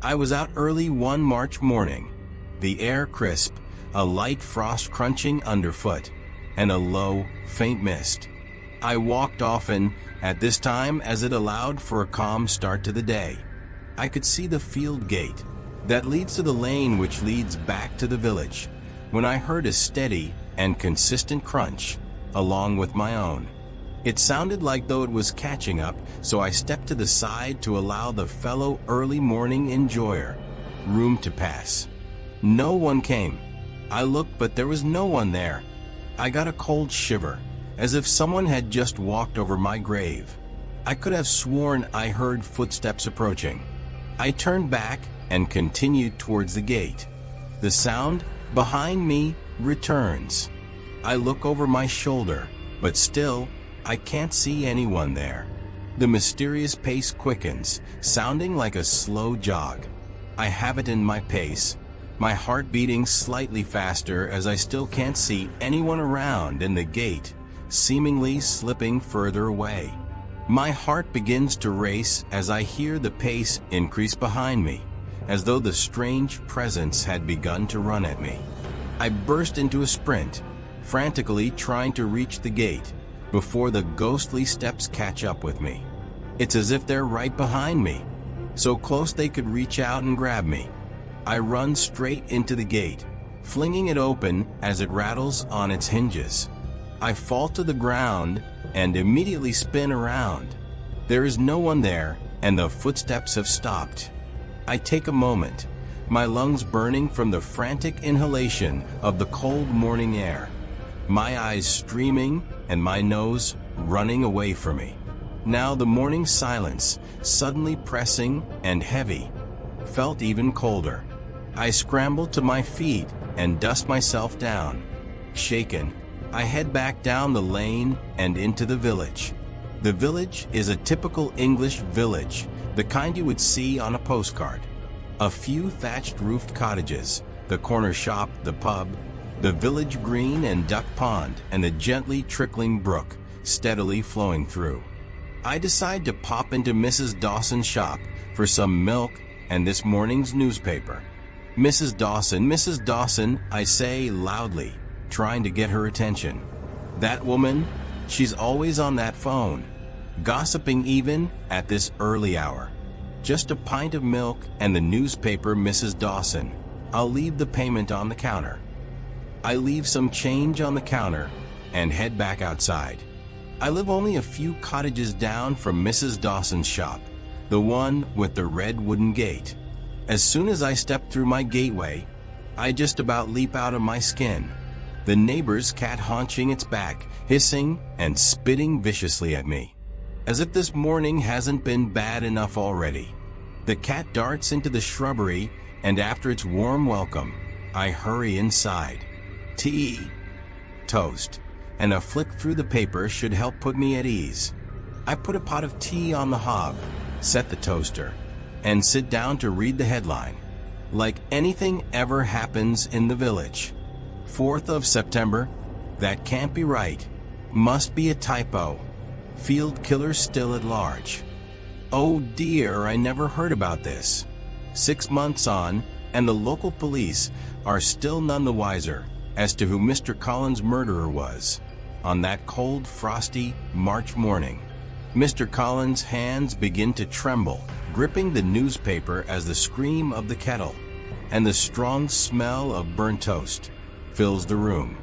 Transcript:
I was out early one March morning, the air crisp, a light frost crunching underfoot, and a low, faint mist. I walked often at this time as it allowed for a calm start to the day. I could see the field gate that leads to the lane which leads back to the village, when I heard a steady and consistent crunch along with my own. It sounded like though it was catching up, so I stepped to the side to allow the fellow early morning enjoyer room to pass. No one came. I looked, but there was no one there. I got a cold shiver, as if someone had just walked over my grave. I could have sworn I heard footsteps approaching. I turned back and continued towards the gate. The sound behind me returns. I look over my shoulder, but still, I can't see anyone there. The mysterious pace quickens, sounding like a slow jog. I have it in my pace, my heart beating slightly faster as I still can't see anyone around, and the gate seemingly slipping further away. My heart begins to race as I hear the pace increase behind me, as though the strange presence had begun to run at me. I burst into a sprint, frantically trying to reach the gate before the ghostly steps catch up with me. It's as if they're right behind me, so close they could reach out and grab me. I run straight into the gate, flinging it open as it rattles on its hinges. I fall to the ground and immediately spin around. There is no one there, and the footsteps have stopped. I take a moment, my lungs burning from the frantic inhalation of the cold morning air, my eyes streaming and my nose running away from me. Now the morning silence, suddenly pressing and heavy, felt even colder. I scramble to my feet and dust myself down. Shaken, I head back down the lane and into the village. The village is a typical English village, the kind you would see on a postcard. A few thatched roofed cottages, the corner shop, the pub, the village green and duck pond, and the gently trickling brook steadily flowing through. I decide to pop into Mrs. Dawson's shop for some milk and this morning's newspaper. Mrs. Dawson, I say loudly, trying to get her attention. That woman, she's always on that phone, gossiping even at this early hour. Just a pint of milk and the newspaper, Mrs. Dawson. I'll leave the payment on the counter. I leave some change on the counter and head back outside. I live only a few cottages down from Mrs. Dawson's shop, the one with the red wooden gate. As soon as I step through my gateway, I just about leap out of my skin. The neighbor's cat haunching its back, hissing and spitting viciously at me. As if this morning hasn't been bad enough already. The cat darts into the shrubbery, and after its warm welcome, I hurry inside. Tea, toast, and a flick through the paper should help put me at ease. I put a pot of tea on the hob, set the toaster, and sit down to read the headline. Like anything ever happens in the village. 4th of September? That can't be right. Must be a typo. Field killer still at large. Oh dear, I never heard about this. 6 months on, and the local police are still none the wiser as to who Mr. Collins' murderer was on that cold, frosty March morning. Mr. Collins' hands begin to tremble, gripping the newspaper as the scream of the kettle and the strong smell of burnt toast fills the room.